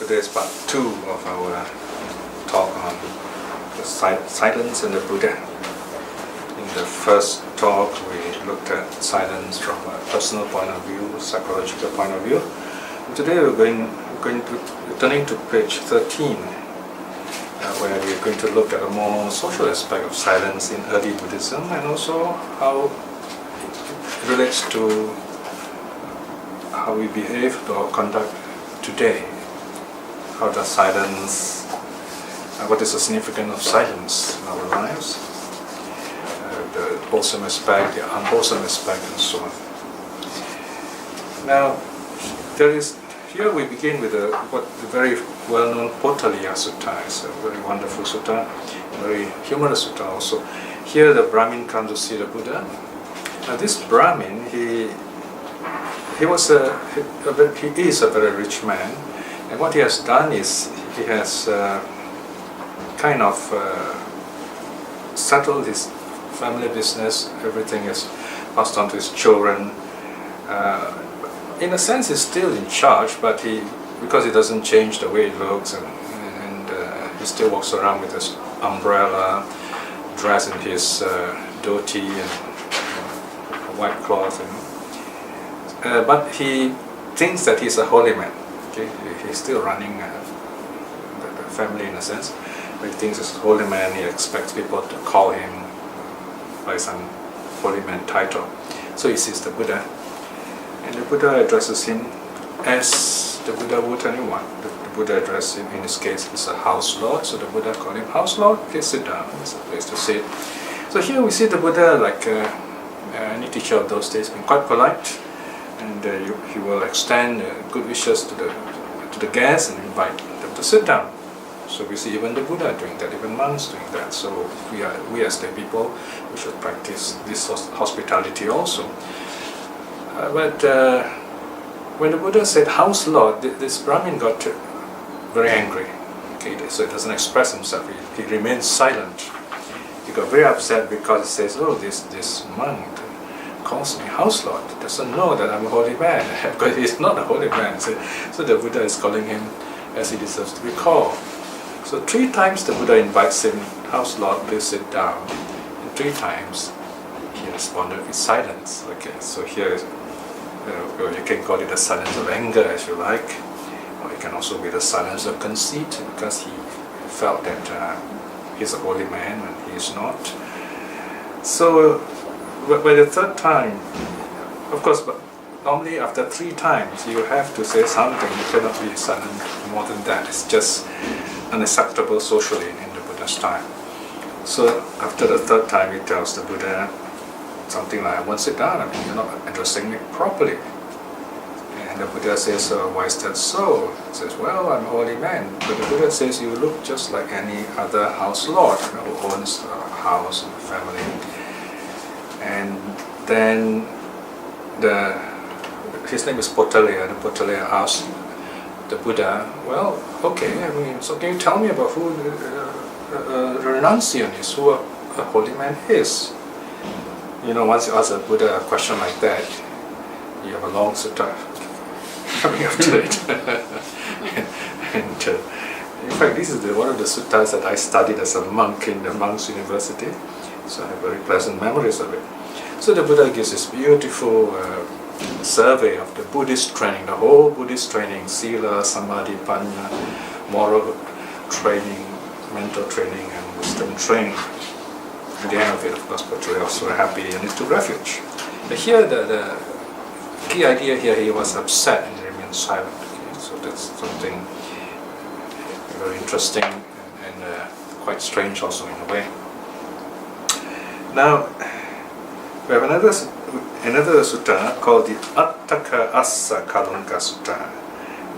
Today is part 2 of our talk on the silence and the Buddha. In the first talk we looked at silence from a personal point of view, psychological point of view. And today we're turning to page 13, where we're going to look at a more social aspect of silence in early Buddhism, and also how it relates to how we behave or conduct today. How does silence, what is the significance of silence in our lives, the wholesome aspect, the unwholesome aspect, and so on. Now, here we begin with the very well-known Potaliya Sutta. It's a very wonderful sutta, a very humorous sutta also. Here the Brahmin comes to see the Buddha. Now this Brahmin, he is a very rich man, and what he has done is he has kind of settled his family business. Everything is passed on to his children. In a sense, he's still in charge, but because he doesn't change the way he looks, and he still walks around with his umbrella, dressed in his dhoti and white cloth, but he thinks that he's a holy man. Okay? He's still running the family in a sense, but he thinks he's a holy man. He expects people to call him by some holy man title. So he sees the Buddha, and the Buddha addresses him as the Buddha would anyone. The Buddha addresses him, in this case, he's a house lord, so the Buddha called him house lord. Please sit down, there's a place to sit. So here we see the Buddha, like any teacher of those days, being quite polite, and he will extend good wishes to the guests and invite them to sit down. So we see even the Buddha doing that, even monks doing that. So we as lay people, we should practice this hospitality also. But when the Buddha said house lord, this Brahmin got very angry. Okay, so he doesn't express himself. He remains silent. He got very upset because he says, "Oh, this monk calls me house lord. He doesn't know that I'm a holy man," because he's not a holy man. So the Buddha is calling him as he deserves to be called. So 3 times the Buddha invites him, house lord, please sit down. And 3 times he responded with silence. Okay, so here you can call it the silence of anger, as you like, or it can also be the silence of conceit, because he felt that he's a holy man and he is not. So by the 3rd time, of course, but normally after 3 times you have to say something. You cannot be silent more than that. It's just unacceptable socially in the Buddha's time. So after the 3rd time, he tells the Buddha something like, "I won't sit down. I mean, you're not addressing me properly." And the Buddha says, "Why is that so?" He says, "Well, I'm a holy man." But the Buddha says, "You look just like any other house lord, who owns a house and a family." And then his name is Potaliya. The Potaliya asked the Buddha, "Well, okay, I mean, so can you tell me about who the renunciant is, who a holy man is?" You know, once you ask a Buddha a question like that, you have a long sutta coming after it. and in fact, this is one of the suttas that I studied as a monk in the monks' university, so I have very pleasant memories of it. So the Buddha gives this beautiful survey of the Buddhist training, the whole Buddhist training, sila, samadhi, panya, moral training, mental training, and wisdom training. At the end of it, of course, Potaliya was very happy and he took refuge. But here, the key idea here, he was upset and he remained silent. Okay? So that's something very interesting and quite strange also in a way. Now, we have another sutta called the Attaka Assa Kalunka Sutta,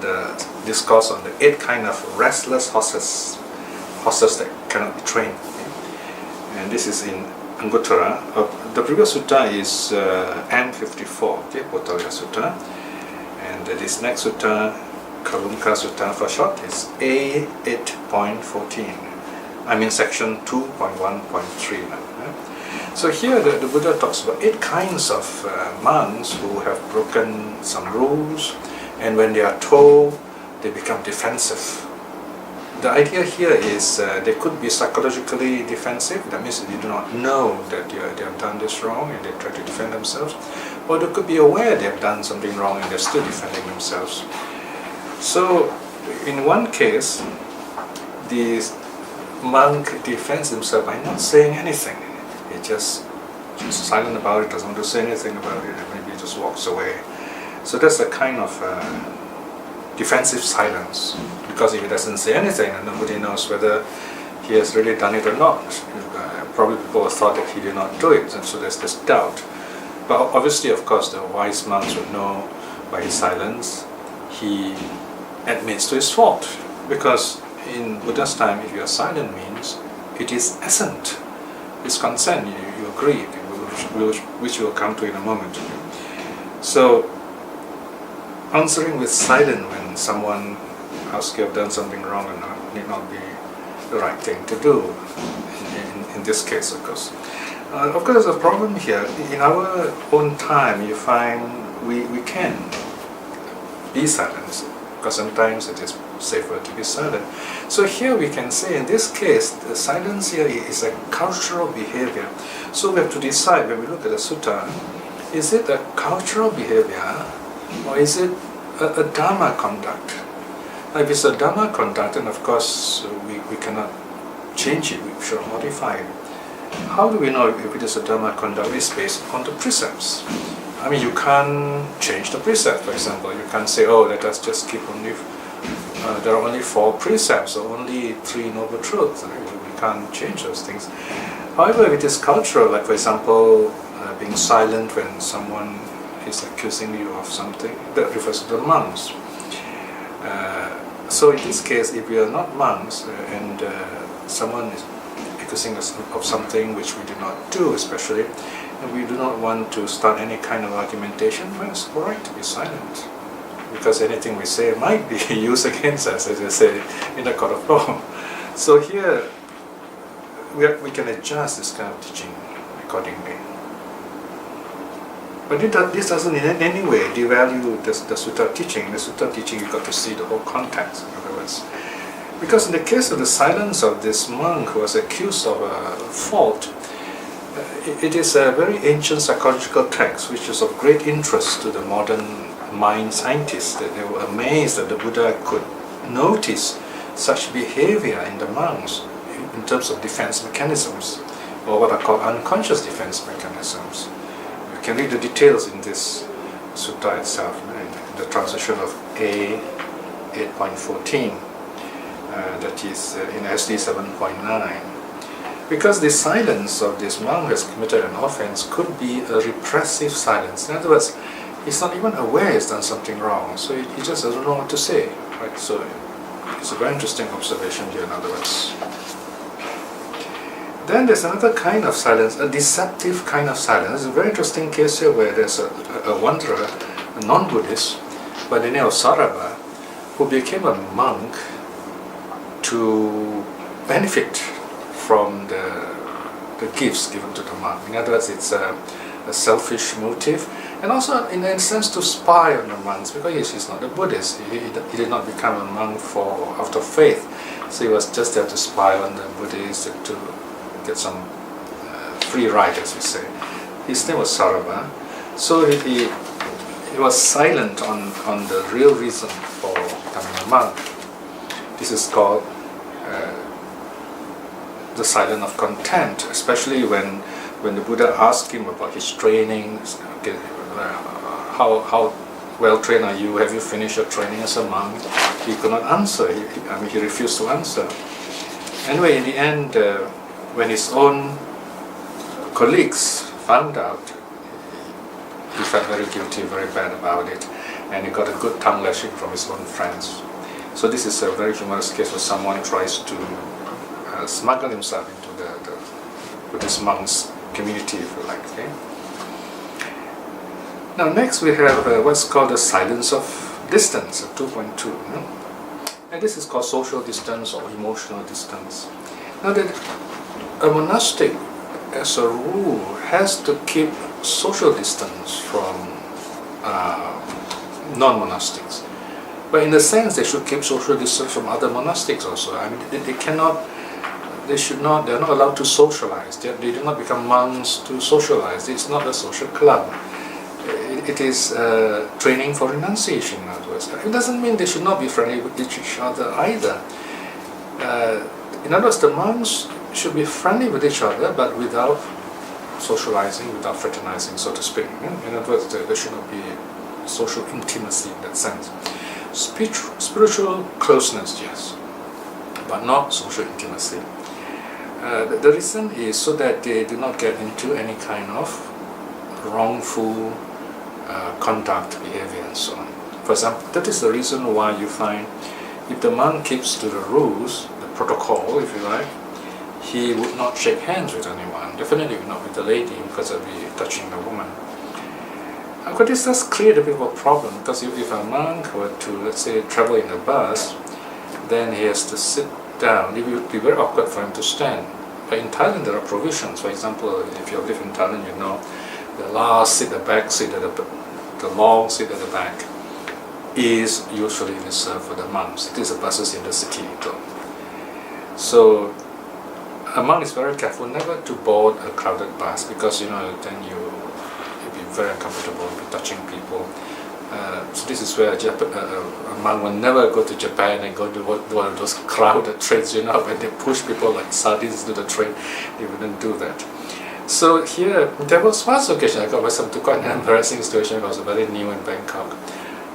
the discourse on the 8 kind of restless horses that cannot be trained. And this is in Anguttara. The previous sutta is M54, okay, Potaliya Sutta. And this next sutta, Kalunka Sutta for short, is A8.14. I'm in section 2.1.3 now. So here the Buddha talks about 8 kinds of monks who have broken some rules, and when they are told they become defensive. The idea here is they could be psychologically defensive, that means they do not know that they have done this wrong and they try to defend themselves, or they could be aware they have done something wrong and they're still defending themselves. So in one case, the monk defends himself by not saying anything. He just silent about it, doesn't want to say anything about it, and maybe just walks away. So that's a kind of defensive silence, because if he doesn't say anything, and nobody knows whether he has really done it or not. Probably people thought that he did not do it, and so there's this doubt. But obviously, of course, the wise monks would know by his silence he admits to his fault, because in Buddha's time, if you are silent means it is assent, it's consent, you agree, which we'll come to in a moment. So answering with silence when someone asks you have done something wrong or not need not be the right thing to do in this case, of course. Of course, there's a problem here. In our own time, you find we can be silent, because sometimes it is safer to be silent. So here we can say, in this case, the silence here is a cultural behavior. So we have to decide, when we look at the sutta, is it a cultural behavior or is it a dharma conduct? If it's a dharma conduct, then of course we cannot change it, we should modify it. How do we know if it is a dharma conduct? It's based on the precepts. I mean, you can't change the precept, for example. You can't say, oh, let us just keep only, there are only 4 precepts or only 3 noble truths. We can't change those things. However, if it is cultural, like for example, being silent when someone is accusing you of something, that refers to the monks. So in this case, if we are not monks and someone is accusing us of something which we do not do, especially, and we do not want to start any kind of argumentation, well, it's all right to be silent, because anything we say might be used against us, as I say, in the court of law. So here, we can adjust this kind of teaching accordingly. But this doesn't in any way devalue the sutta teaching. The sutta teaching, you've got to see the whole context, in other words. Because in the case of the silence of this monk who was accused of a fault, it is a very ancient psychological text which is of great interest to the modern mind scientists. That they were amazed that the Buddha could notice such behavior in the monks in terms of defense mechanisms, or what are called unconscious defense mechanisms. You can read the details in this sutta itself, in the translation of A 8.14, that is in SD 7.9. Because the silence of this monk who has committed an offense could be a repressive silence. In other words, he's not even aware he's done something wrong, so he just doesn't know what to say. Right? So it's a very interesting observation here, in other words. Then there's another kind of silence, a deceptive kind of silence. It's a very interesting case here where there's a wanderer, a non-Buddhist, by the name of Sarabha, who became a monk to benefit from the gifts given to the monk. In other words, it's a selfish motive, and also in a sense to spy on the monks, because he's not a Buddhist. He did not become a monk out of faith, so he was just there to spy on the Buddhists to get some free ride, as we say. His name was Sarabha. So he was silent on the real reason for becoming a monk. This is called the silence of contempt, especially when the Buddha asked him about his training, okay, how well trained are you, have you finished your training as a monk? He could not answer, he refused to answer. Anyway, in the end, when his own colleagues found out, he felt very guilty, very bad about it, and he got a good tongue lashing from his own friends. So this is a very humorous case where someone tries to smuggle himself into the Buddhist monks' community, if you like. Okay? Now next we have what's called the silence of distance, 2.2. And this is called social distance or emotional distance. Now a monastic, as a rule, has to keep social distance from non-monastics. But in a sense, they should keep social distance from other monastics also. I mean, they cannot, they should not, they're not allowed to socialize. They do not become monks to socialize. It's not a social club. It is training for renunciation, in other words. It doesn't mean they should not be friendly with each other either. In other words, the monks should be friendly with each other, but without socializing, without fraternizing, so to speak. In other words, there should not be social intimacy in that sense. Spiritual closeness, yes, but not social intimacy. The reason is so that they do not get into any kind of wrongful conduct, behavior, and so on. For example, that is the reason why you find if the monk keeps to the rules, the protocol, if you like, he would not shake hands with anyone, definitely not with the lady, because it would be touching the woman. But this does create a bit of a problem, because if a monk were to, let's say, travel in a bus, then he has to sit down. It would be very awkward for him to stand. But in Thailand there are provisions. For example, if you live in Thailand, you know the last seat, the back seat, the long seat at the back is usually reserved for the monks. It is the buses in the city. So a monk is very careful never to board a crowded bus, because then you'll be very uncomfortable, you'll be touching people. So this is where a monk will never go to Japan and go to one of those crowded trains, when they push people like sardines to the train. They wouldn't do that. So here, there was one occasion I got myself to quite an embarrassing situation. I was very new in Bangkok.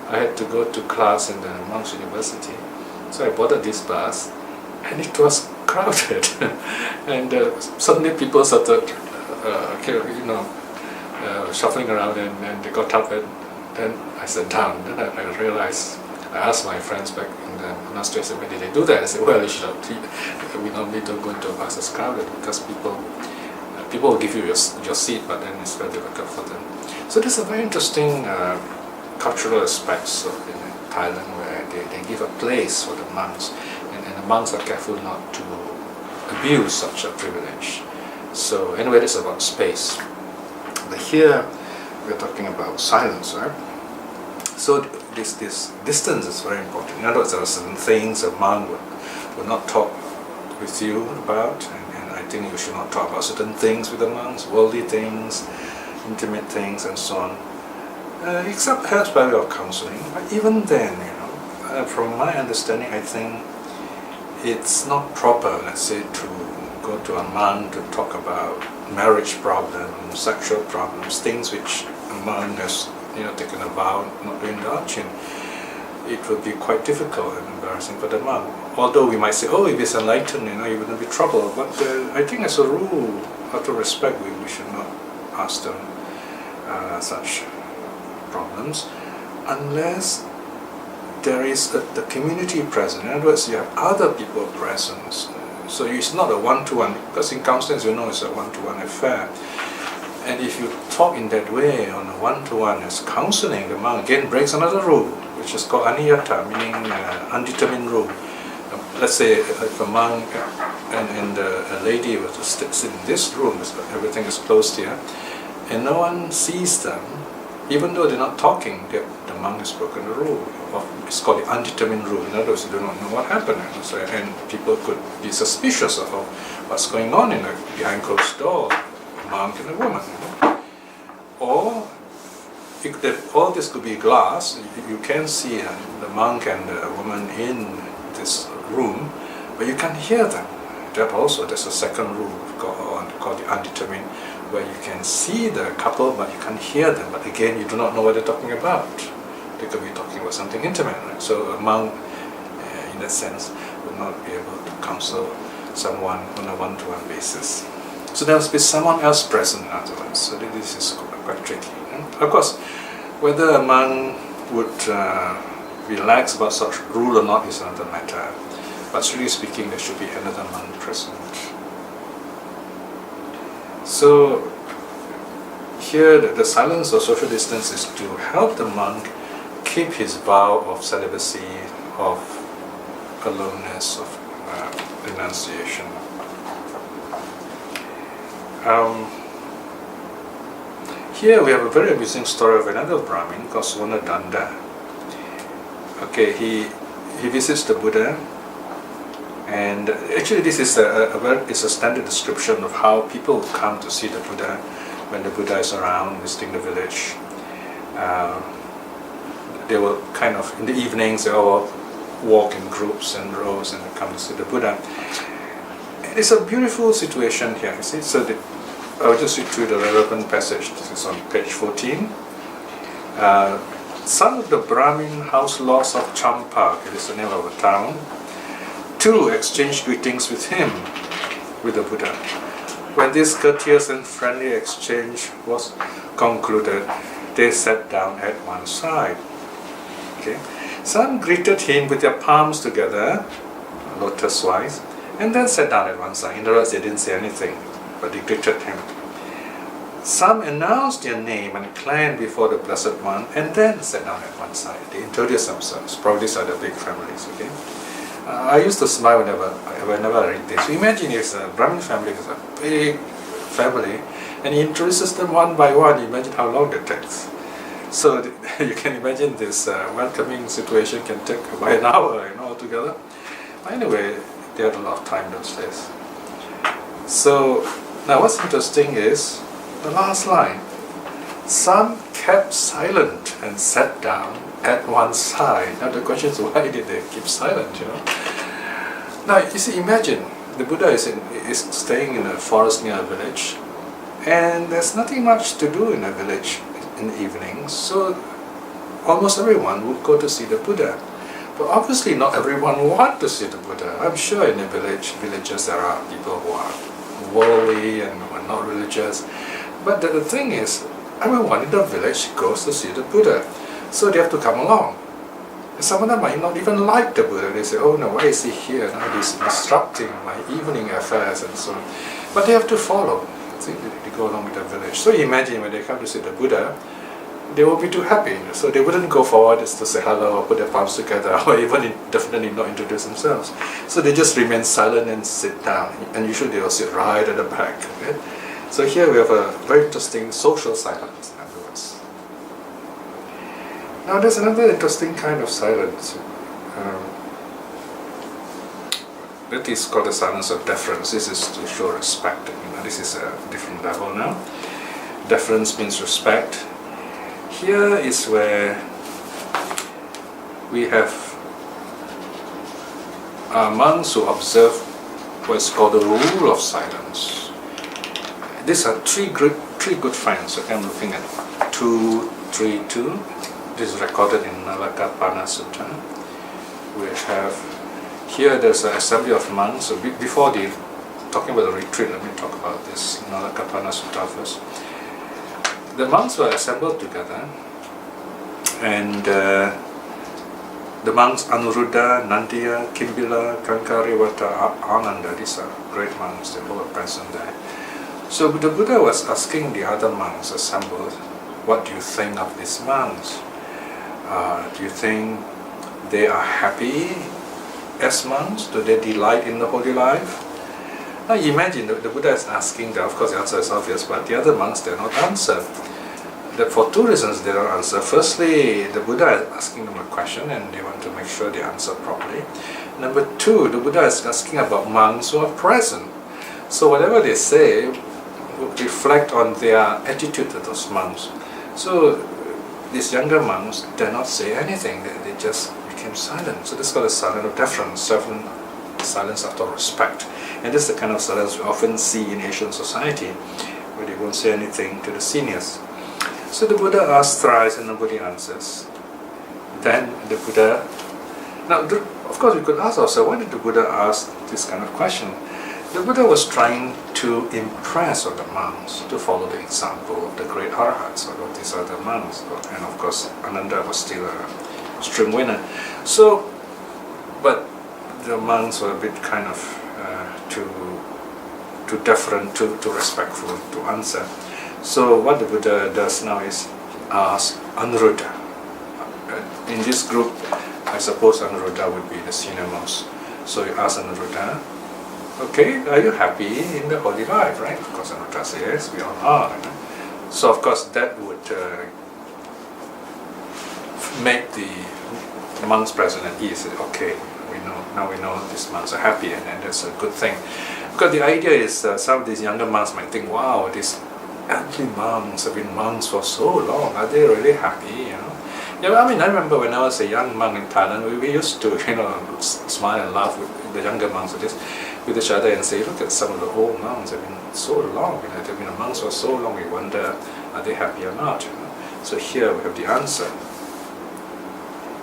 I had to go to class in the monks' university. So I boarded this bus, and it was crowded. And suddenly people started, shuffling around, and they got up, and then I sat down. Then I realized, I asked my friends back in the monastery, I said, why did they do that? I said, well, we normally don't go into a bus that's crowded, because people will give you your seat, but then it's very difficult for them. So there's a very interesting cultural aspects in Thailand, where they give a place for the monks, and the monks are careful not to abuse such a privilege. So anyway, it's about space. But here we're talking about silence, right? So this distance is very important. In other words, there are certain things a monk would not talk with you about, and I think you should not talk about certain things with the monks, worldly things, intimate things, and so on. Except perhaps by way of counseling. But even then, from my understanding, I think it's not proper, let's say, to go to a monk to talk about marriage problems, sexual problems, things which a monk has taken a vow not to indulge in. It would be quite difficult and embarrassing for the monk. Although we might say, oh, if he's enlightened, he wouldn't be troubled. But I think as a rule, out of respect, we should not ask them such problems, unless there is the community present. In other words, you have other people present. So it's not a one-to-one, because in counseling, it's a one-to-one affair. And if you talk in that way on a one-to-one as counseling, the monk again breaks another rule, which is called aniyata, meaning undetermined rule. Let's say if a monk and a lady were to sit in this room, everything is closed here, and no one sees them, even though they're not talking, the monk has broken the rule. It's called the undetermined rule. In other words, you do not know what happened, and people could be suspicious of what's going on behind closed door, a monk and a woman. Or all this could be glass. You can see the monk and the woman in this room, but you can hear them. There's a second rule called the undetermined, where you can see the couple, but you can't hear them. But again, you do not know what they're talking about. They could be talking about something intimate, right? So a monk, in that sense, would not be able to counsel someone on a one-to-one basis. So there must be someone else present, in other words. So this is quite tricky. Of course, whether a monk would relax about such rule or not is another matter. But strictly speaking, there should be another monk present. So here, the silence or social distance is to help the monk keep his vow of celibacy, of aloneness, of renunciation. Here we have a very amusing story of another Brahmin called Swana Danda. Okay, he visits the Buddha, and actually this is it's a standard description of how people come to see the Buddha when the Buddha is around visiting the village. They will kind of, in the evenings, they all walk in groups and rows and come to see the Buddha. And it's a beautiful situation here, you see. So I'll just read through the relevant passage. This is on page 14. Son of the Brahmin house lords of Champa, it is the name of a town, too exchanged greetings with him, with the Buddha. When this courteous and friendly exchange was concluded, they sat down at one side. Okay. Some greeted him with their palms together, lotus-wise, and then sat down at one side. In other words, they didn't say anything, but they greeted him. Some announced their name and clan before the Blessed One, and then sat down at one side. They introduced themselves. Probably these are the big families. Okay. I used to smile whenever I read this. Imagine if a Brahmin family is a big family, and he introduces them one by one. Imagine how long that takes. So you can imagine this welcoming situation can take about an hour, altogether. Anyway, they had a lot of time those days. So now what's interesting is the last line. Some kept silent and sat down at one side. Now the question is, why did they keep silent? Now you see, imagine the Buddha is staying in a forest near a village, and there's nothing much to do in a village in the evenings, so almost everyone would go to see the Buddha. But obviously not everyone want to see the Buddha. I'm sure in the villages there are people who are worldly and who are not religious. But the thing is, everyone in the village goes to see the Buddha, so they have to come along. And some of them might not even like the Buddha. They say, oh no, why is he here? Now he's disrupting my evening affairs and so on. But they have to follow. They go along with the village. So imagine when they come to see the Buddha, they will be too happy. So they wouldn't go forward just to say hello or put their palms together or even definitely not introduce themselves. So they just remain silent and sit down. And usually they will sit right at the back. Okay? So here we have a very interesting social silence, in other words. Now there's another interesting kind of silence. That is called the silence of deference. This is to show respect. This is a different level now. Deference means respect. Here is where we have monks who observe what is called the rule of silence. These are three good friends. Okay, I'm looking at 232. This is recorded in Nalakapana Sutta. We have here there's an assembly of monks. So before talking about the retreat, let me talk about this Nalakapana Sutta first. The monks were assembled together, and the monks Anuruddha, Nandiya, Kimbila, Kankariwata, Ananda, these are great monks, they all were present there. So the Buddha was asking the other monks assembled, what do you think of these monks? Do you think they are happy as monks? Do they delight in the holy life? Now imagine the Buddha is asking them. Of course the answer is obvious, but the other monks did not answer. For two reasons they don't answer. Firstly, the Buddha is asking them a question and they want to make sure they answer properly. Number two, the Buddha is asking about monks who are present. So whatever they say will reflect on their attitude to those monks. So these younger monks did not say anything, they just became silent. So this is called a silence of deference, silence out of respect. And this is the kind of silence we often see in Asian society, where they won't say anything to the seniors. So the Buddha asks thrice and nobody answers. Then the Buddha... Now, of course we could ask ourselves, why did the Buddha ask this kind of question? The Buddha was trying to impress on the monks to follow the example of the great arhats, or of these other monks. And of course, Ananda was still a string winner. So, but the monks were a bit kind of too deferent, too respectful to answer. So what the Buddha does now is ask Anuruddha. In this group, I suppose Anuruddha would be the senior most. So he asks Anuruddha, okay, are you happy in the holy life, right? Of course Anuruddha says, yes, we all are. So of course that would make the monks present, and he said, okay, now we know these monks are happy, and that's a good thing. Because the idea is some of these younger monks might think, wow, these elderly monks have been monks for so long, are they really happy, Yeah, I mean, I remember when I was a young monk in Thailand, we used to, smile and laugh with the younger monks with each other and say, look at some of the old monks, they've been so long, they've been monks for so long, we wonder, are they happy or not, So here we have the answer.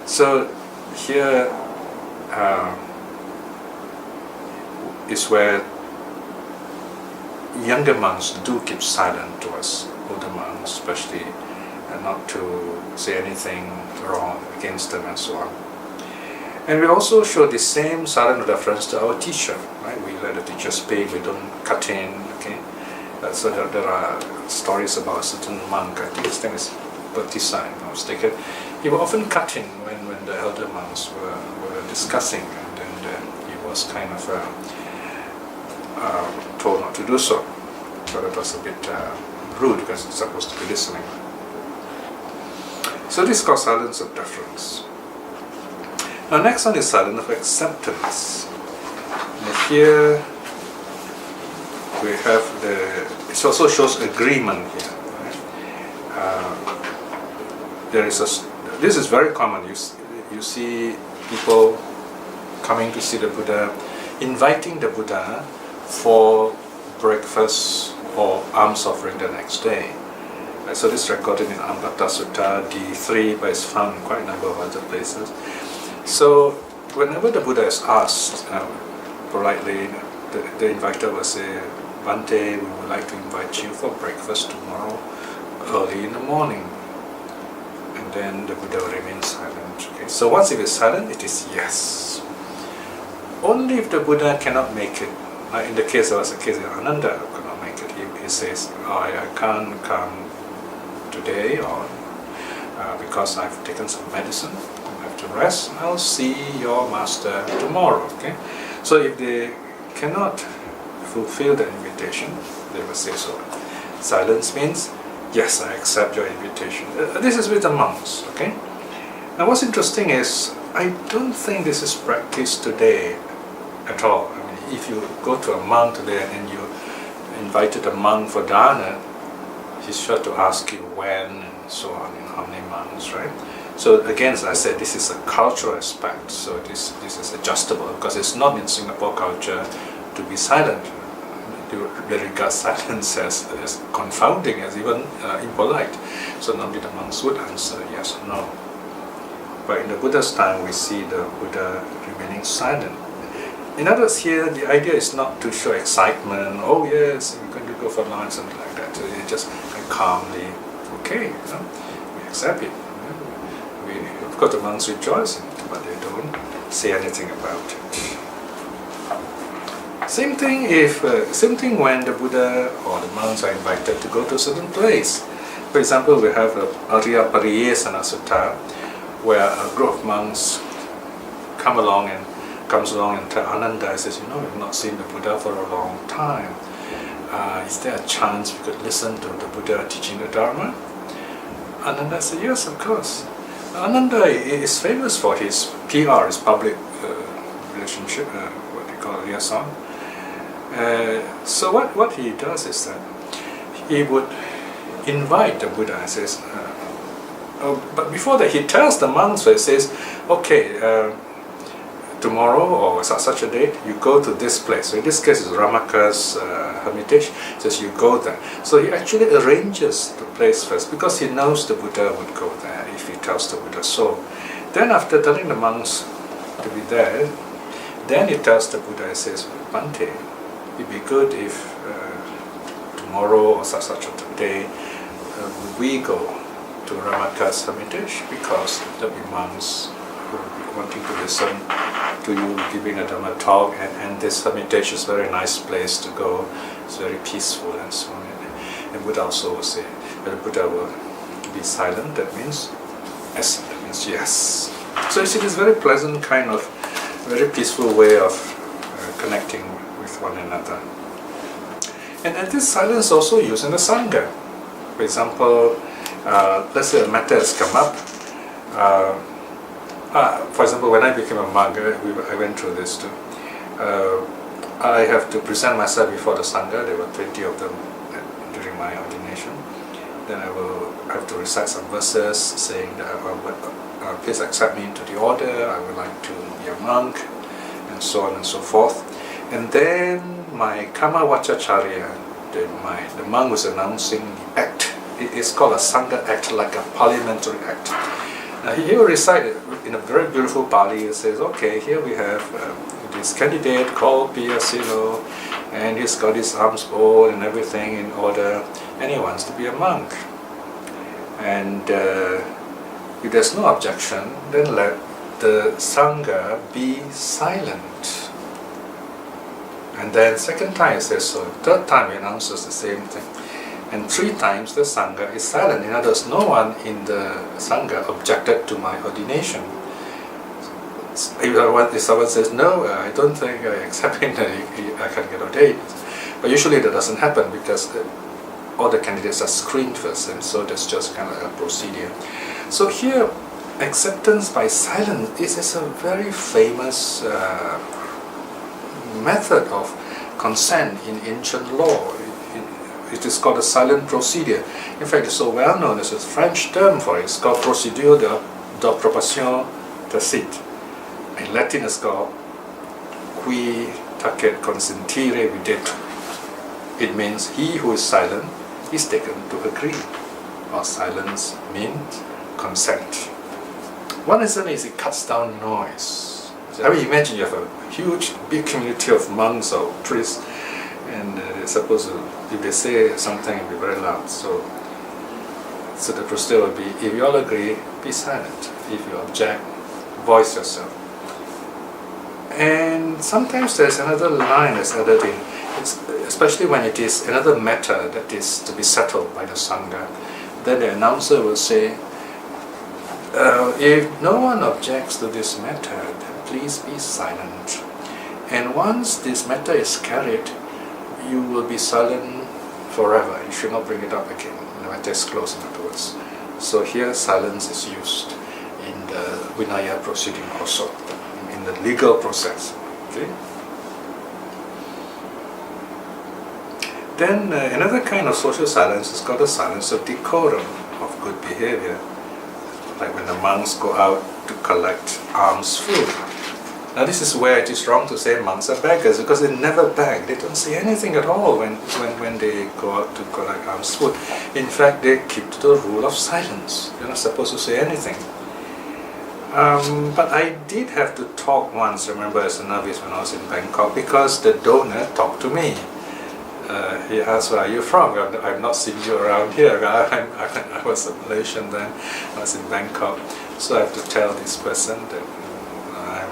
So here is where younger monks do keep silent to us, older monks especially, and not to say anything wrong against them and so on. And we also show the same silent reference to our teacher, right? We let the teacher speak, we don't cut in, okay? So there are stories about a certain monk, I think his name is Piya, if I'm not mistaken. He would often cut in when the elder monks were discussing, and then he was kind of told not to do so. So that was a bit rude because it's supposed to be listening. So this is called silence of deference. Now next one is silence of acceptance. And here we have it also shows agreement here. Right? This is very common. You see people coming to see the Buddha, inviting the Buddha for breakfast or alms offering the next day. So this is recorded in Ambata Sutta D3, but it's found in quite a number of other places. So whenever the Buddha is asked politely, the inviter will say, Bhante, we would like to invite you for breakfast tomorrow early in the morning. And then the Buddha will remain silent. Okay? So once it is silent, it is yes. Only if the Buddha cannot make it, like in the case of Ananda could not make it, he says, I can't come today, or because I've taken some medicine, I have to rest, I'll see your master tomorrow. Okay? So if they cannot fulfill the invitation, they will say so. Silence means, yes, I accept your invitation. This is with the monks. Okay? Now what's interesting is, I don't think this is practiced today at all. I mean, if you go to a monk today and you invited a monk for dana, he's sure to ask you when and so on, how many months, right? So again, as I said, this is a cultural aspect, so this is adjustable, because it's not in Singapore culture to be silent. They regard silence as confounding, as even impolite. So normally the monks would answer yes or no. But in the Buddha's time, we see the Buddha remaining silent. In other words, here the idea is not to show excitement, oh yes, we're going to go for lunch, something like that. So it's just calmly, okay, we accept it. Of course the monks rejoice, but they don't say anything about it. Same thing when the Buddha or the monks are invited to go to a certain place. For example, we have the Arya Pariyesana Sutta, where a group of monks comes along and tells Ananda, he says, we've not seen the Buddha for a long time. Is there a chance we could listen to the Buddha teaching the Dharma? Ananda said, yes, of course. Ananda is famous for his PR, his public relationship, what they call liaison. So what he does is that he would invite the Buddha and says, but before that he tells the monks, he says, okay, tomorrow or such a date, you go to this place. So in this case, it's Ramaka's hermitage. He says you go there. So he actually arranges the place first because he knows the Buddha would go there if he tells the Buddha so. Then after telling the monks to be there, then he tells the Buddha, he says, Bhante, it'd be good if tomorrow or such a day we go to Ramaka's hermitage, because there'll be monks who will be wanting to listen to you giving a Dhamma talk, and this hermitage is a very nice place to go. It's very peaceful and so on. And Buddha also will say, when the Buddha will be silent, that means yes, that means yes. So you see this very pleasant kind of, very peaceful way of connecting with one another. And this silence is also used in the Sangha. For example, let's say a matter has come up, For example, when I became a monk, I went through this too. I have to present myself before the Sangha. There were 20 of them during my ordination. Then I will have to recite some verses saying that please accept me into the order, I would like to be a monk, and so on and so forth. And then my Kamavachacharya, the monk was announcing the act. It is called a Sangha act, like a parliamentary act. Now he will recite it in a very beautiful Pali. He says, okay, here we have this candidate called Piya, and he's got his arms bold and everything in order, and he wants to be a monk. And if there's no objection, then let the Sangha be silent. And then second time he says so, third time he announces the same thing. And 3 times the Sangha is silent. In other words, no one in the Sangha objected to my ordination. If someone says, no, I don't think I accept him, I can get ordained. But usually that doesn't happen because all the candidates are screened first, and so that's just kind of a procedure. So here, acceptance by silence is a very famous method of consent in ancient law. It is called a silent procedure. In fact, it's so well known, there's a French term for it. It's called procédure d'approbation tacite. In Latin, it's called qui tacet consentire videtur. It means he who is silent is taken to agree. Or silence means consent. One reason is it cuts down noise. I mean, imagine you have a huge, big community of monks or priests, and they're supposed to, if they say something, it'll be very loud. So the procedure will be, if you all agree, be silent. If you object, voice yourself. And sometimes there's another line that's added in, especially when it is another matter that is to be settled by the Sangha. Then the announcer will say, if no one objects to this matter, then please be silent. And once this matter is carried, you will be silent forever. You should not bring it up again. The matter is closed, in other words. So here silence is used in the Vinaya proceeding also, in the legal process. Okay? Then another kind of social silence is called the silence of decorum, of good behavior. Like when the monks go out to collect alms food. Now this is where it is wrong to say monks are beggars, because they never beg. They don't say anything at all when they go out to collect alms food. In fact, they keep to the rule of silence. They're not supposed to say anything. But I did have to talk once, remember, as a novice when I was in Bangkok, because the donor talked to me. He asked, where are you from? I've not seen you around here. I was a Malaysian then. I was in Bangkok. So I have to tell this person that I'm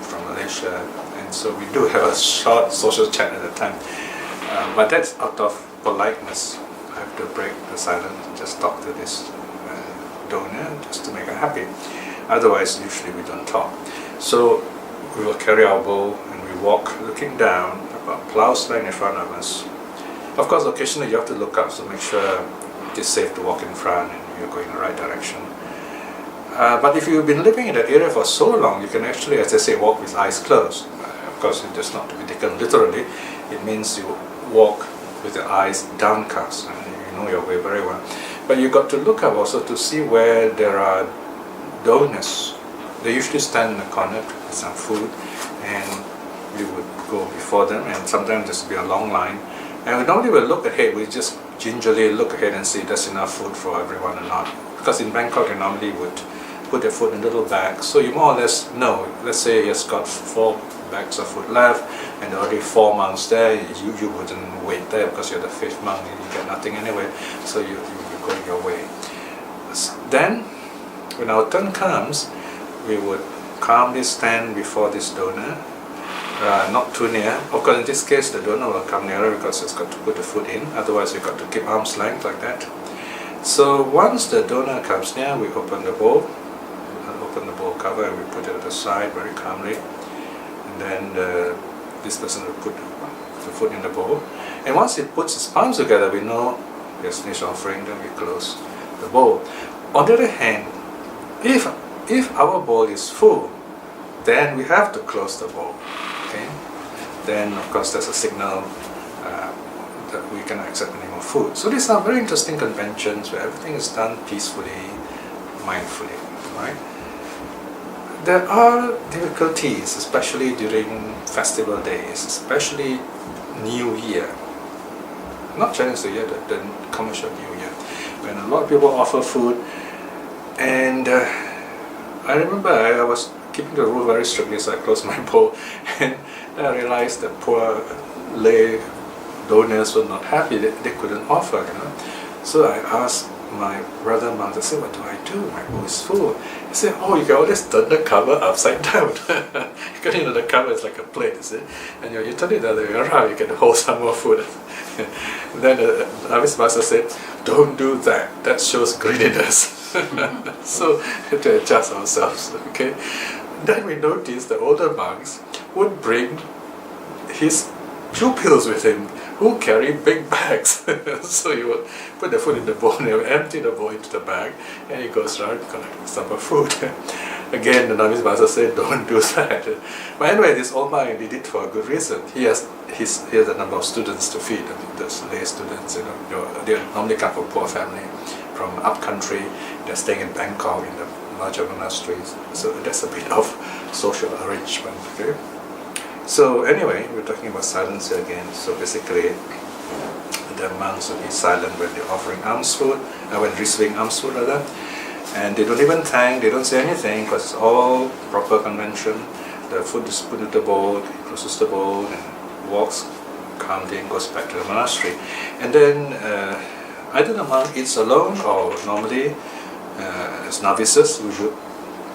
from Malaysia. And so we do have a short social chat at the time. But that's out of politeness. I have to break the silence and just talk to this donor just to make her happy. Otherwise, usually we don't talk. So we will carry our bowl and we walk looking down, about plows right in front of us. Of course, occasionally you have to look up to make sure it is safe to walk in front and you're going in the right direction. But if you've been living in that area for so long, you can actually, as I say, walk with eyes closed. Of course, it does not to be taken literally. It means you walk with your eyes downcast, and you know your way very well. But you've got to look up also to see where there are donors. They usually stand in the corner with some food, and we would go before them, and sometimes there's be a long line. And we normally will look ahead, we just gingerly look ahead and see if there's enough food for everyone or not. Because in Bangkok, they normally would put their food in little bags, so you more or less know. Let's say he has got 4 bags of food left, and there are already 4 monks there, you wouldn't wait there because you're the 5th monk, you get nothing anyway, so you're going your way. Then, when our turn comes, we would calmly stand before this donor, not too near. Of course, in this case, the donor will come nearer because it's got to put the food in. Otherwise, you've got to keep arm's length like that. So once the donor comes near, we open the bowl cover, and we put it at the side very calmly. And then this person will put the food in the bowl. And once he puts his palms together, we know he has finished offering. Then we close the bowl. On the other hand, if if our bowl is full, then we have to close the bowl. Okay? Then of course there's a signal that we cannot accept any more food. So these are very interesting conventions where everything is done peacefully, mindfully. Right? There are difficulties, especially during festival days, especially New Year. Not Chinese New Year, the commercial New Year, when a lot of people offer food. And I remember I was keeping the rule very strictly, so I closed my bowl, and I realized that poor lay donors were not happy that they couldn't offer, So I asked my brother and mother, I said, what do I do? My bowl is full. He said, oh, you can always turn the cover upside down. Because the cover is like a plate, you see? And you turn it the other way around, you can hold some more food. Then the Navi's master said, don't do that. That shows greediness. So we have to adjust ourselves. Okay. Then we noticed the older monks would bring his pupils with him, who carry big bags. So he would put the food in the bowl, and he would empty the bowl into the bag, and he goes around collecting some food. Again, the Navi's master said, don't do that. But anyway, this old monk did it for a good reason. He has a number of students to feed. The lay students, they normally come from poor family, from up country. They're staying in Bangkok in the larger monasteries. So that's a bit of social arrangement. Okay? So anyway, we're talking about silence here again. So basically, the monks will be silent when they're offering alms food, when receiving alms food rather, and they don't even thank, they don't say anything, because it's all proper convention. The food is put into the bowl, he closes the bowl, and walks calmly and goes back to the monastery. And then either the monk eats alone, or normally as novices, we would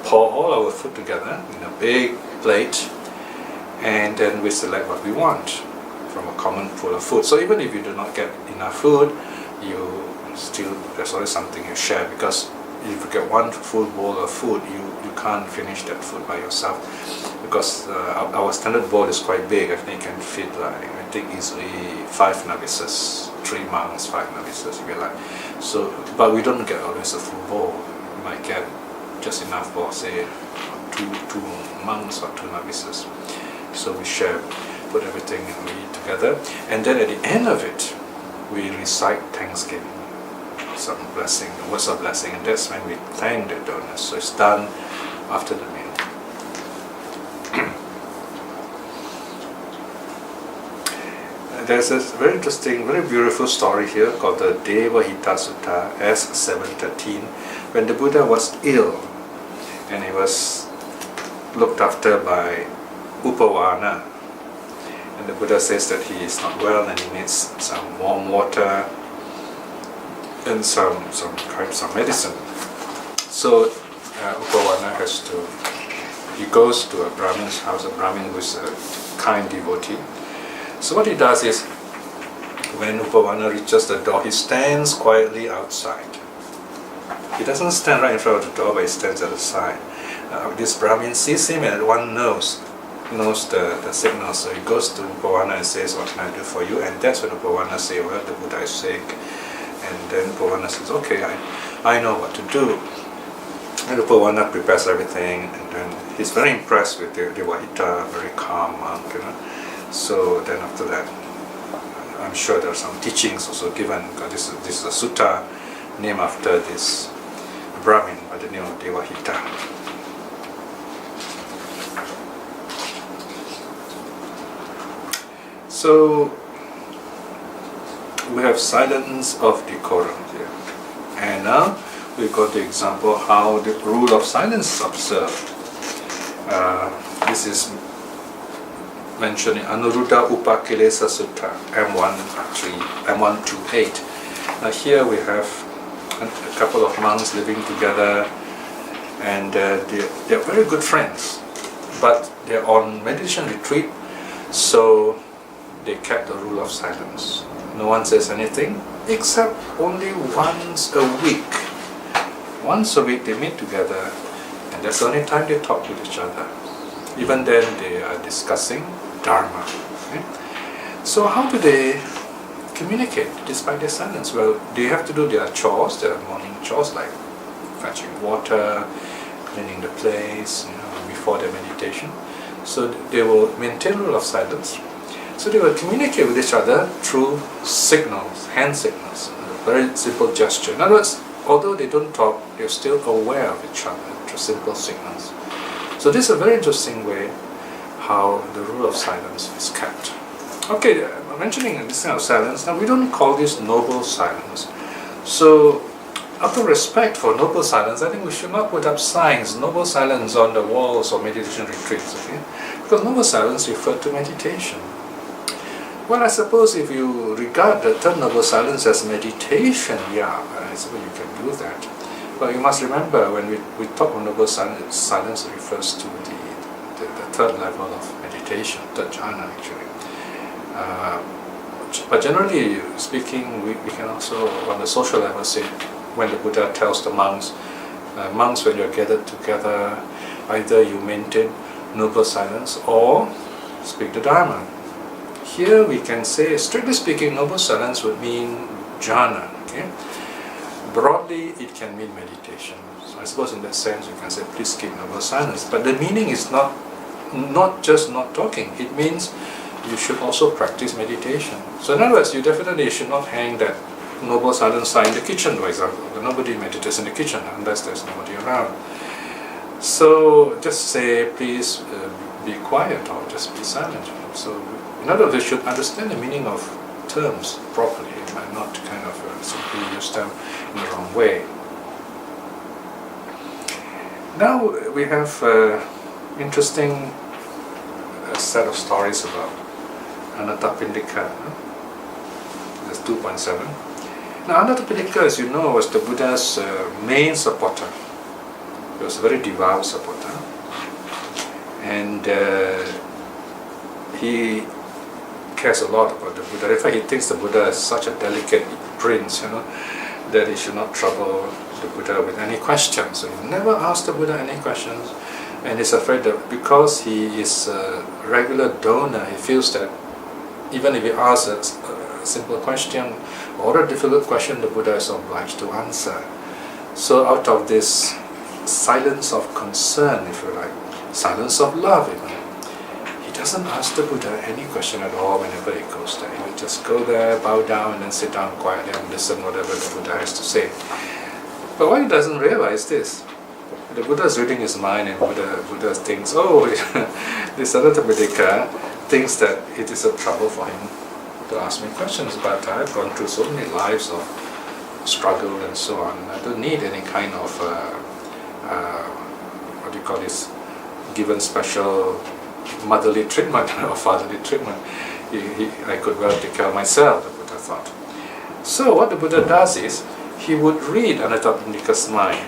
pour all our food together in a big plate, and then we select what we want from a common pool of food. So even if you do not get enough food, there's always something you share, because if you get one full bowl of food, you can't finish that food by yourself, because our standard bowl is quite big. I think it can fit easily 5 novices, 3 monks, 5 novices if you like. So, but we don't get always a full bowl. We might get just enough for say two monks or 2 novices. So we share, put everything and we eat together. And then at the end of it, we recite Thanksgiving, some blessing, words of blessing, and that's when we thank the donors. So it's done after the meal. There's a very interesting, very beautiful story here called the Devahita Sutta, S713, when the Buddha was ill and he was looked after by Upawana, and the Buddha says that he is not well and he needs some warm water and some medicine. So Upawana he goes to a Brahmin's house, a Brahmin who is a kind devotee. So what he does is, when Upawana reaches the door, he stands quietly outside. He doesn't stand right in front of the door, but he stands at the side. This Brahmin sees him and one knows the signal, so he goes to Upawana and says, what can I do for you? And that's when Upawana says, well, the Buddha is sick. And then Upawana says, okay, I know what to do. And Upawana prepares everything, and then he's very impressed with Devahita, very calm monk, So then after that, I'm sure there are some teachings also given, because this is a sutta named after this Brahmin by the name of Devahita. So we have silence of decorum here. And now we go to example how the rule of silence is observed. This is mentioned in Anuruddha Upakilesa Sutta, M128. Now here we have a couple of monks living together, and they're very good friends, but they're on meditation retreat, so they kept the rule of silence. No one says anything, except only once a week. Once a week they meet together, and that's the only time they talk with each other. Even then they are discussing Dharma. Okay? So how do they communicate despite their silence? Well, they have to do their chores, their morning chores, like fetching water, meaning the place, before their meditation. So they will maintain a rule of silence. So they will communicate with each other through signals, hand signals, a very simple gesture. In other words, although they don't talk, they're still aware of each other through simple signals. So this is a very interesting way how the rule of silence is kept. Okay, I'm mentioning this kind of silence. Now we don't call this noble silence. So out of respect for noble silence, I think we should not put up signs, noble silence, on the walls of meditation retreats, okay? Because noble silence refers to meditation. Well, I suppose if you regard the term noble silence as meditation, yeah, I suppose you can do that. But you must remember, when we talk of noble silence, silence refers to the third level of meditation, third jhana actually. But generally speaking, we can also, on the social level, say, when the Buddha tells the monks, when you're gathered together, either you maintain noble silence or speak the Dharma. Here we can say, strictly speaking, noble silence would mean jhana. Okay? Broadly, it can mean meditation. So I suppose in that sense, you can say, please keep noble silence. But the meaning is not just not talking. It means you should also practice meditation. So in other words, you definitely should not hang that noble silence sign in the kitchen, for example. Nobody meditates in the kitchen unless there's nobody around. So just say, please be quiet, or just be silent. So in other words, you should understand the meaning of terms properly and not kind of simply use them in the wrong way. Now we have interesting set of stories about Anathapindika. That's 2.7. Now Anathapindika, as you know, was the Buddha's main supporter. He was a very devout supporter. And he cares a lot about the Buddha. In fact, he thinks the Buddha is such a delicate prince, that he should not trouble the Buddha with any questions. So he never asked the Buddha any questions. And he's afraid that because he is a regular donor, he feels that even if he asks a simple question or a difficult question, the Buddha is obliged to answer. So out of this silence of concern, if you like, silence of love even, he doesn't ask the Buddha any question at all whenever he goes there. He will just go there, bow down, and then sit down quietly and listen whatever the Buddha has to say. But what he doesn't realize this, the Buddha is reading his mind, and Buddha thinks, oh, this Anathapindika thinks that it is a trouble for him to ask me questions, but I've gone through so many lives of struggle and so on. I don't need any kind of, what do you call this, given special motherly treatment or fatherly treatment. I could well take care of myself, the Buddha thought. So what the Buddha does is, he would read Anathapindika's mind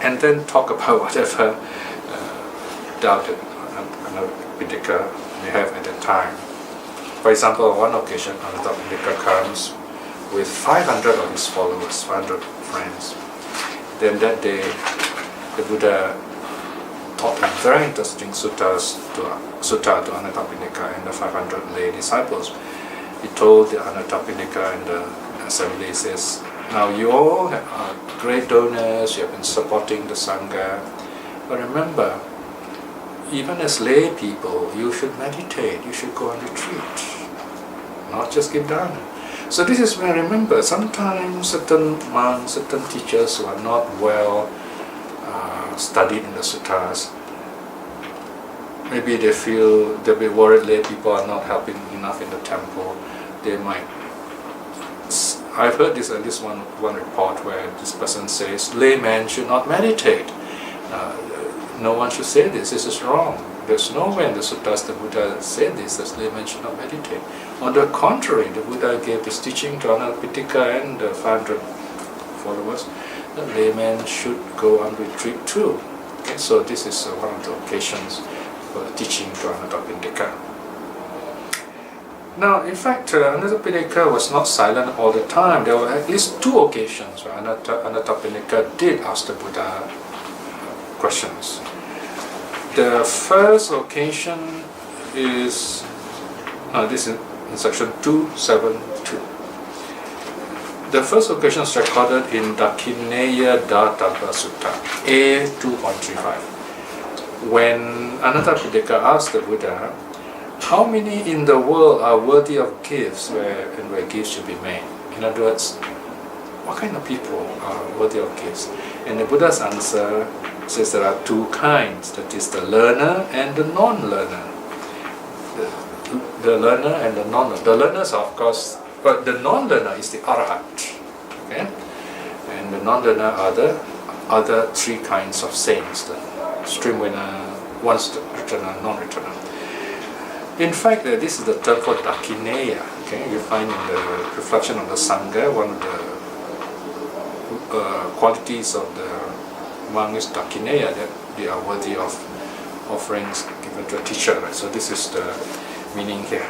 and then talk about whatever doubt Anathapindika may have at that time. For example, on one occasion, Anathapindika comes with 500 of his followers, 500 friends. Then that day, the Buddha taught him very interesting sutta to Anathapindika and the 500 lay disciples. He told the Anathapindika in the assembly, he says, now you all are great donors, you have been supporting the Sangha, but remember, even as lay people, you should meditate, you should go on retreat, not just give dharma. So this is where, remember, sometimes certain monks, certain teachers who are not well studied in the suttas, maybe they feel they'll be worried lay people are not helping enough in the temple. They might, I've heard this at least one report where this person says, laymen should not meditate. No one should say this is wrong. There's nowhere in the suttas the Buddha said this, that laymen should not meditate. On the contrary, the Buddha gave this teaching to Anathapindika and the 500 followers, that laymen should go on retreat too. Okay, so this is one of the occasions for the teaching to Anathapindika. Now, in fact, Anathapindika was not silent all the time. There were at least 2 occasions where Anathapindika did ask the Buddha questions. The first occasion is, this is in section 272. The first occasion is recorded in Dakineya Dattapa Sutta, A 2.35. When Anathapindika asked the Buddha, how many in the world are worthy of gifts where gifts should be made? In other words, what kind of people are worthy of gifts? And the Buddha's answer says there are two kinds, that is the learner and the non-learner. The learner and the non-learner. The learners are of course, but the non-learner is the Arhat. Okay? And the non-learner are the other three kinds of saints, the stream winner, once-returner, non-returner. In fact, this is the term for Dakineya. Okay? You find in the reflection of the Sangha, one of the qualities of the monk is Dakineya, that they are worthy of offerings given to a teacher. Right? So this is the meaning here.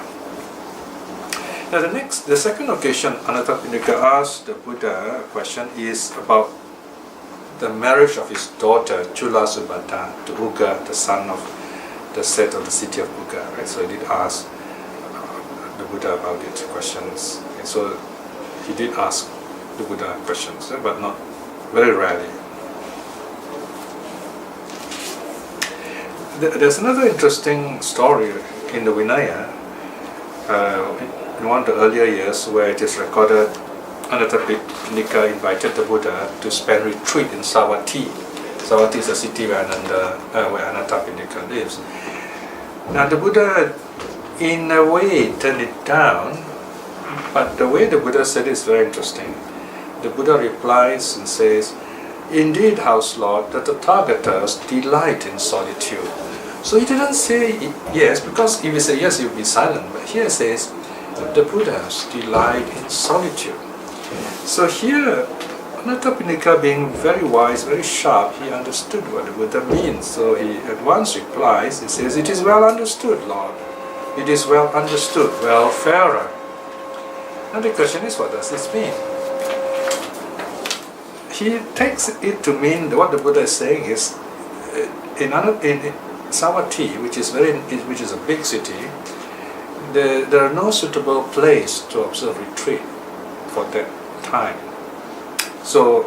Now the second occasion Anathapindika asked the Buddha a question is about the marriage of his daughter Chula Subhata to Uga, the son of the set of the city of Uga. Right? So he did ask the Buddha about it, questions. And so he did ask the Buddha questions, but not very rarely. There's another interesting story in the Vinaya, in one of the earlier years, where it is recorded Anathapindika invited the Buddha to spend retreat in Savatthi. Savatthi is a city where Anathapindika lives. Now the Buddha, in a way, turned it down, but the way the Buddha said it is very interesting. The Buddha replies and says, "Indeed, House Lord, the Tathagatas delight in solitude." So he didn't say yes, because if he said yes, he would be silent. But here it says, the Buddhas delight in solitude. So here, Anathapindika, being very wise, very sharp, he understood what the Buddha means. So he at once replies, he says, "It is well understood, Lord. It is well understood, well fairer." Now the question is, what does this mean? He takes it to mean what the Buddha is saying is, in Savatthi, which is a big city, there are no suitable place to observe retreat for that time. So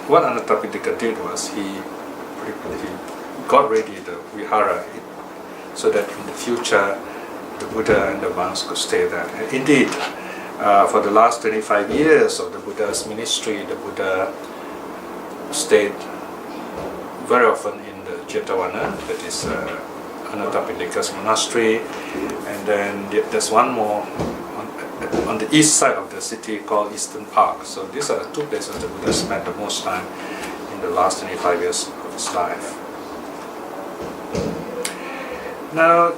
what Anathapindika did was he got ready the vihara so that in the future the Buddha and the monks could stay there. And indeed, for the last 25 years of the Buddha's ministry, the Buddha stayed very often in the Jetavana, that is Anathapindika's monastery, and then there's one more on the east side of the city called Eastern Park. So these are the two places the Buddha spent the most time in the last 25 years of his life. Now,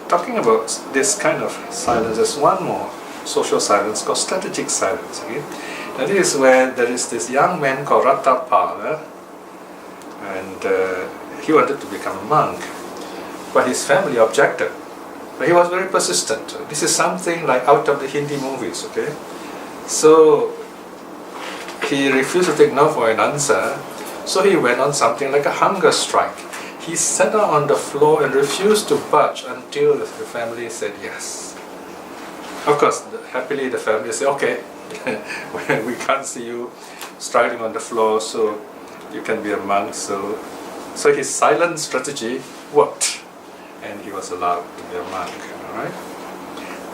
talking about this kind of silence, there's one more social silence called strategic silence. Okay? That is where there is this young man called Rattapala, and he wanted to become a monk, but his family objected. But he was very persistent. This is something like out of the Hindi movies, okay? So he refused to take no for an answer, so he went on something like a hunger strike. He sat down on the floor and refused to budge until the family said yes. Of course, happily the family said, "Okay, we can't see you striding on the floor, so you can be a monk." So his silent strategy worked, and he was allowed to be a monk. All right.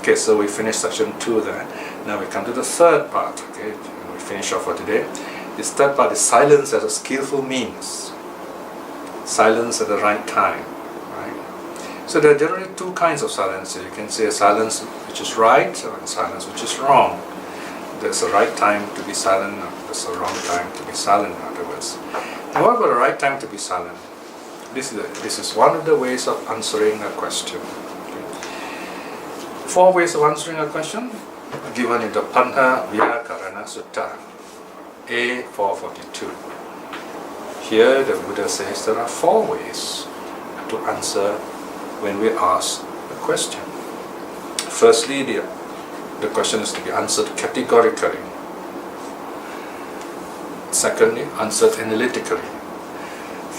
Okay, so we finished section 2 there. Now we come to the third part. Okay, we finish off for today. This third part is silence as a skillful means. Silence at the right time. Right. So there are generally two kinds of silence. You can say a silence which is right or a silence which is wrong. There's a right time to be silent, or there's a wrong time to be silent, in other words. And what about the right time to be silent? This is one of the ways of answering a question. Okay. 4 ways of answering a question are given in the Panha Vyakarana Sutta, A 442. Here the Buddha says there are 4 ways to answer when we ask a question. Firstly, the question is to be answered categorically. Secondly, answered analytically.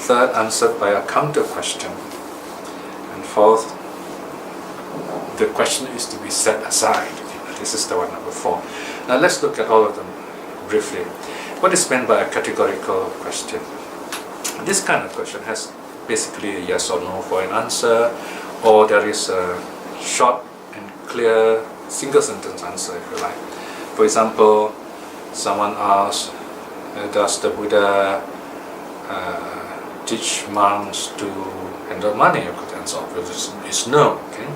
Third, answered by a counter question. And fourth, the question is to be set aside. This is the one number 4. Now let's look at all of them briefly. What is meant by a categorical question? This kind of question has basically a yes or no for an answer, or there is a short and clear single sentence answer, if you like. For example, someone asks, does the Buddha teach monks to handle money? A good answer is no. Okay?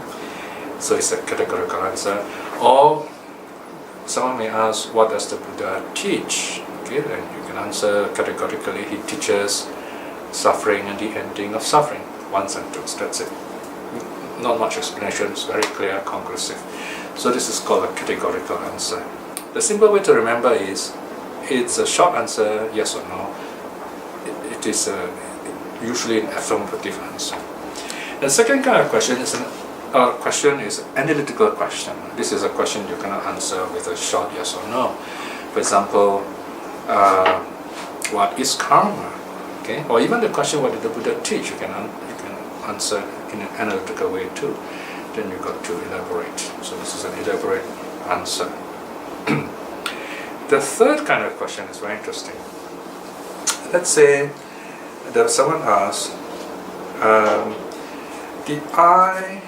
So it's a categorical answer. Or someone may ask, what does the Buddha teach? Okay, and you can answer categorically, he teaches suffering and the ending of suffering. One sentence, that's it. Not much explanation, it's very clear, conclusive. So this is called a categorical answer. The simple way to remember is, it's a short answer, yes or no. It is usually an affirmative answer. The second kind of question is an analytical question. This is a question you cannot answer with a short yes or no. For example, what is karma? Okay? Or even the question, what did the Buddha teach? You can answer in an analytical way too. Then you got to elaborate. So this is an elaborate answer. The third kind of question is very interesting. Let's say that someone asks, the eye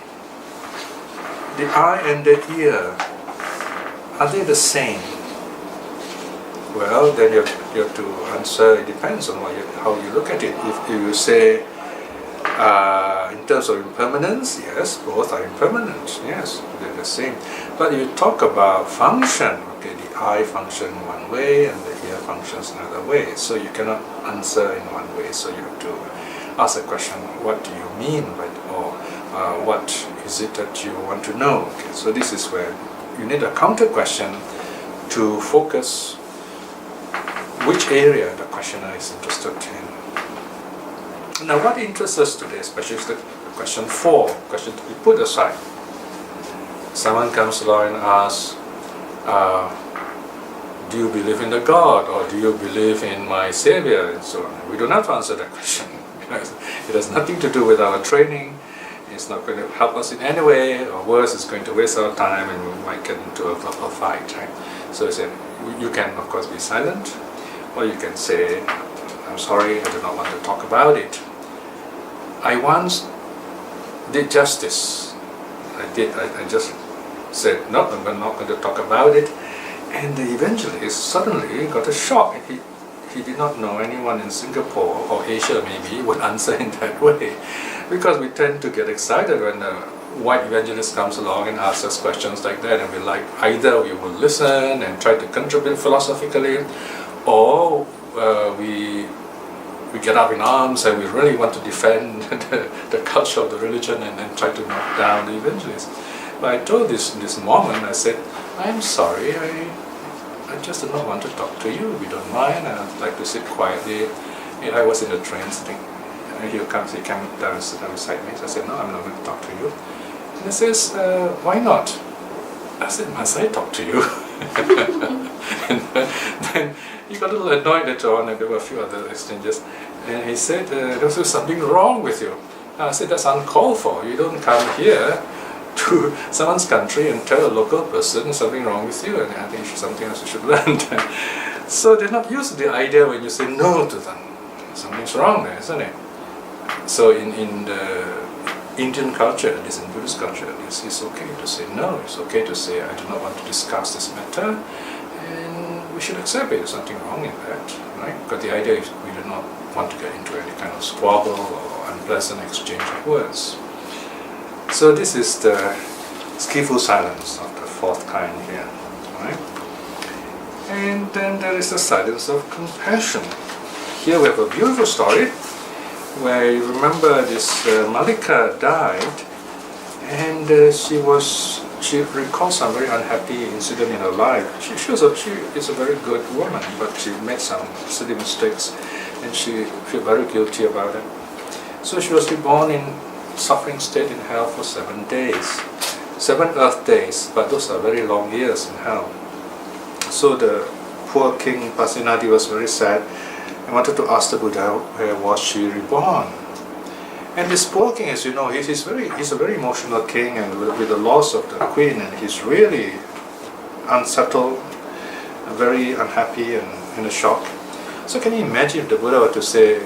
and the ear, are they the same? Well, then you have to answer, it depends on how you look at it. If you say, in terms of impermanence, yes, both are impermanent, yes, they're the same. But you talk about function, okay, the eye functions one way and the ear functions another way, so you cannot answer in one way, so you have to ask the question, what do you mean by it, or what is it that you want to know? Okay, so this is where you need a counter question to focus which area the questioner is interested in. Now, what interests us today, especially, is the question 4, question to be put aside. Someone comes along and asks, do you believe in the God, or do you believe in my Savior, and so on. We don't have to answer that question. It has nothing to do with our training. It's not going to help us in any way, or worse, it's going to waste our time and we might get into a fight. Right? So you can, of course, be silent, or you can say, I'm sorry, I do not want to talk about it. I once did justice. I just said, no, I'm not going to talk about it. And the evangelist suddenly got a shock. He did not know anyone in Singapore or Asia maybe would answer in that way. Because we tend to get excited when a white evangelist comes along and asks us questions like that, and we like, either we will listen and try to contribute philosophically, or we get up in arms and we really want to defend the culture of the religion and then try to knock down the evangelist. But I told this moment, I said, I'm sorry, I just do not want to talk to you. If you don't mind, I'd like to sit quietly. And I was in the train sitting, and he came down and sat beside me. So I said, no, I'm not going to talk to you. And he says, why not? I said, must I talk to you? And then he got a little annoyed later on, and there were a few other exchanges. And he said, there's something wrong with you. I said, that's uncalled for. You don't come here to someone's country and tell a local person something wrong with you, and I think it's something else you should learn. So they're not used to the idea when you say no to them. Something's wrong there, isn't it? So in the Indian culture, at least in Buddhist culture, it's okay to say no. It's okay to say, I do not want to discuss this matter, and we should accept it. There's something wrong in that, right? Because the idea is we do not want to get into any kind of squabble or unpleasant exchange of words. So this is the skillful silence of the 4th kind here, right? And then there is the silence of compassion. Here we have a beautiful story where you remember this Malika died, and she recalls some very unhappy incident in her life. She is a very good woman, but she made some silly mistakes, and she felt very guilty about it. So she was reborn in suffering state in hell for 7 days, 7 earth days, but those are very long years in hell. So the poor king Pasenadi was very sad and wanted to ask the Buddha, where was she reborn? And this poor king, as you know, he's a very emotional king, and with the loss of the queen, and he's really unsettled. very unhappy and in a shock. So can you imagine if the Buddha were to say,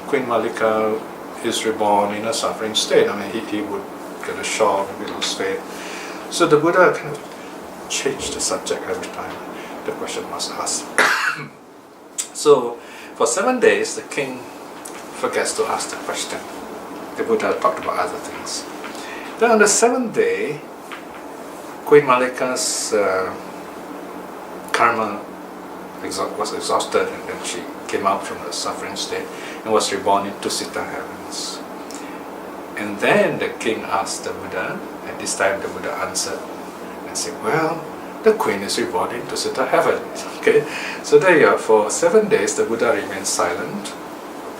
Queen Malika is reborn in a suffering state? I mean, he would get a shock, maybe lose faith. So the Buddha kind of changed the subject every time the question was asked. So for 7 days, the king forgets to ask the question. The Buddha talked about other things. Then on the 7th day, Queen Malika's karma was exhausted, and then she came out from the suffering state and was reborn into Siddha heavens. And then the king asked the Buddha, and this time the Buddha answered and said, well, the queen is reborn into Siddha heaven. Okay, so there you are. For 7 days, the Buddha remained silent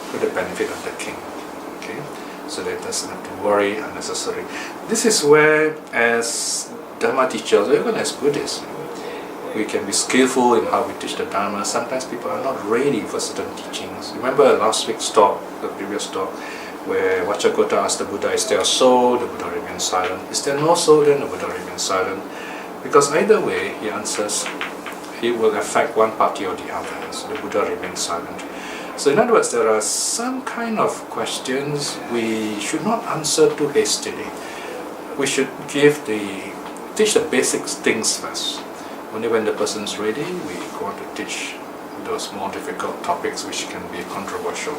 for the benefit of the king. Okay, so that doesn't have to worry unnecessarily. This is where, as Dharma teachers, or even as Buddhists, we can be skillful in how we teach the Dharma. Sometimes people are not ready for certain teachings. Remember last week's talk, the previous talk, where Vacchagotta asked the Buddha, is there a soul? The Buddha remains silent. Is there no soul? Then the Buddha remains silent. Because either way, he answers, it will affect one party or the other. So the Buddha remains silent. So in other words, there are some kind of questions we should not answer too hastily. We should teach the basic things first. Only when the person is ready, we go on to teach those more difficult topics which can be controversial.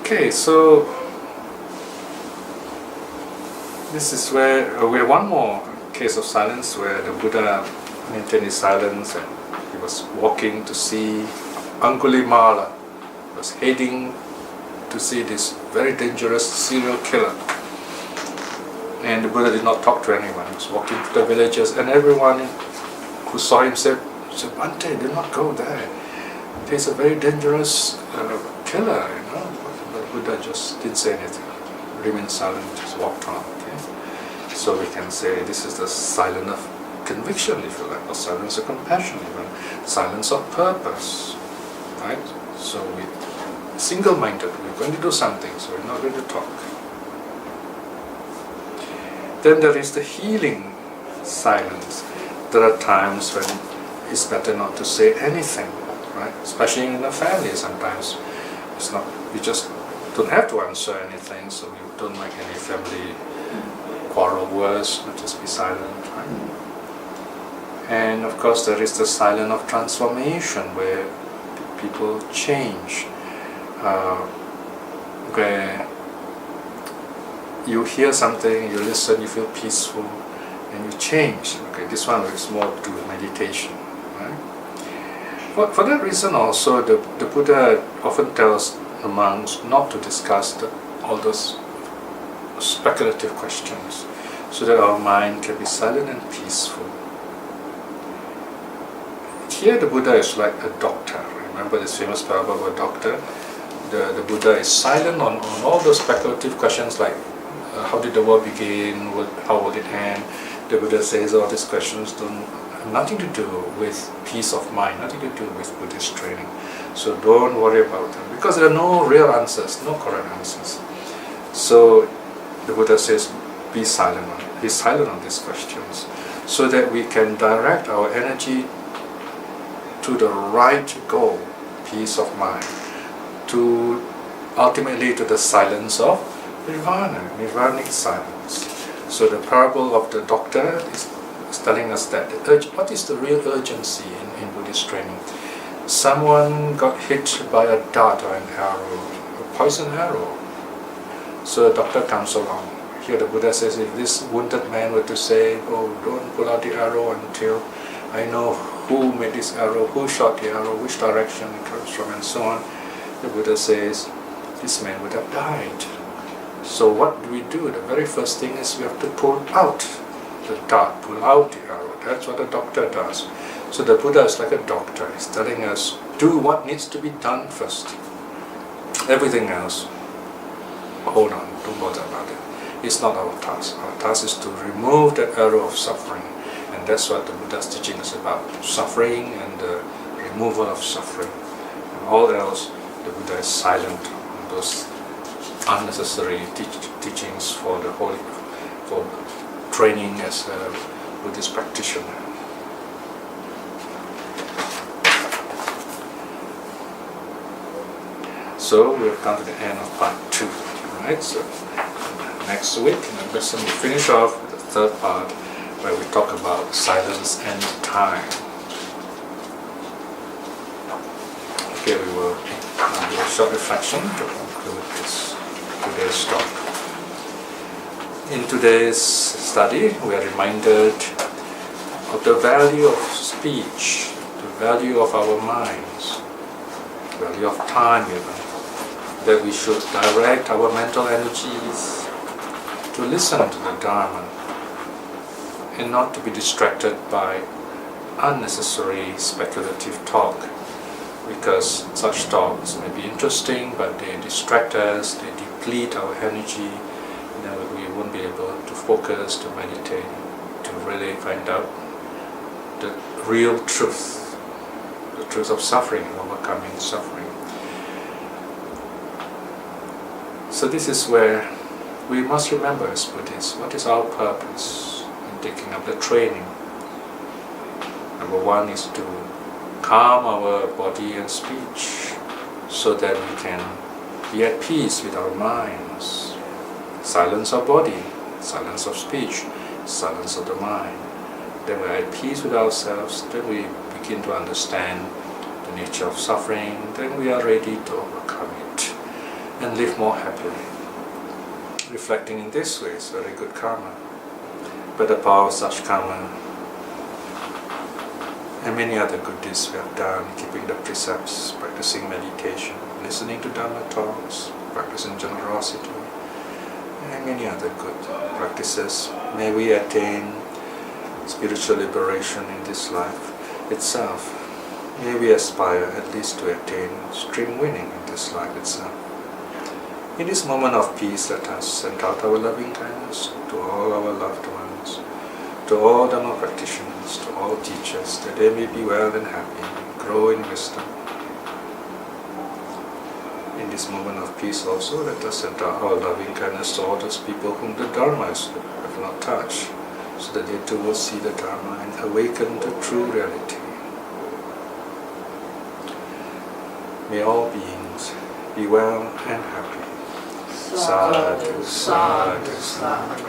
Okay, so this is where we have one more case of silence where the Buddha maintained his silence, and he was walking to see Angulimala, was heading to see this very dangerous serial killer. And the Buddha did not talk to anyone. He was walking to the villages, and everyone who saw him said, Bhante, do not go there. He's a very dangerous killer, you know. But the Buddha just didn't say anything. Remained silent, just walked on. Okay? So we can say this is the silence of conviction, if you like, or silence of compassion, even silence of purpose. Right? So we're single-minded. We're going to do something, so we're not going to talk. Then there is the healing silence. There are times when it's better not to say anything, right? Especially in a family sometimes. It's not, you just don't have to answer anything, so you don't make any family quarrel worse, but just be silent, right? And of course there is the silence of transformation where people change, where you hear something, you listen, you feel peaceful, and you change. Okay, this one is more to meditation. Right? For that reason also, the Buddha often tells the monks not to discuss all those speculative questions, so that our mind can be silent and peaceful. Here the Buddha is like a doctor. Remember this famous parable of a doctor? The Buddha is silent on all those speculative questions like how did the world begin, how will it end? The Buddha says all these questions have nothing to do with peace of mind, nothing to do with Buddhist training. So don't worry about them, because there are no real answers, no correct answers. So the Buddha says, be silent on it. Be silent on these questions, so that we can direct our energy to the right goal, peace of mind, to ultimately to the silence of nirvanic silence. So the parable of the doctor is telling us that what is the real urgency in Buddhist training? Someone got hit by a dart or an arrow, a poison arrow. So the doctor comes along. Here the Buddha says, if this wounded man were to say, oh, don't pull out the arrow until I know who made this arrow, who shot the arrow, which direction it comes from, and so on, the Buddha says, this man would have died. So what do? The very first thing is we have to pull out the dart, pull out the arrow. That's what a doctor does. So the Buddha is like a doctor. He's telling us, do what needs to be done first. Everything else, hold on, don't bother about it. It's not our task. Our task is to remove that arrow of suffering. And that's what the Buddha's teaching is about. Suffering and the removal of suffering. And all else, the Buddha is silent on those unnecessary teachings for training as a Buddhist practitioner. also we have come to the end of part 2. Right? So next week in the lesson we finish off with the third part where we talk about silence and time. Okay, we will do a short reflection to conclude this today's talk. In today's study, we are reminded of the value of speech, the value of our minds, the value of time even, that we should direct our mental energies to listen to the Dharma and not to be distracted by unnecessary speculative talk, because such talks may be interesting but they distract us, they deplete our energy, and we won't be able to focus, to meditate, to really find out the real truth, the truth of suffering and overcoming suffering. So this is where we must remember as Buddhists, what is our purpose in taking up the training? Number one is to calm our body and speech so that we can be at peace with our minds. Silence our body, silence of speech, silence of the mind. Then we are at peace with ourselves, then we begin to understand the nature of suffering, then we are ready to overcome it and live more happily. Reflecting in this way is very good karma. But the power of such karma and many other good deeds we have done, keeping the precepts, practicing meditation, listening to Dhamma talks, practicing generosity, and many other good practices, may we attain spiritual liberation in this life itself. May we aspire at least to attain stream winning in this life itself. In this moment of peace, let us send out our loving kindness to all our loved ones, to all Dhamma practitioners, to all teachers, that they may be well and happy, grow in wisdom. In this moment of peace also, let us send out our loving kindness to all those people whom the Dharma have not touched, so that they too will see the Dharma and awaken to true reality. May all beings be well and happy. Sadhu, sadhu, sadhu.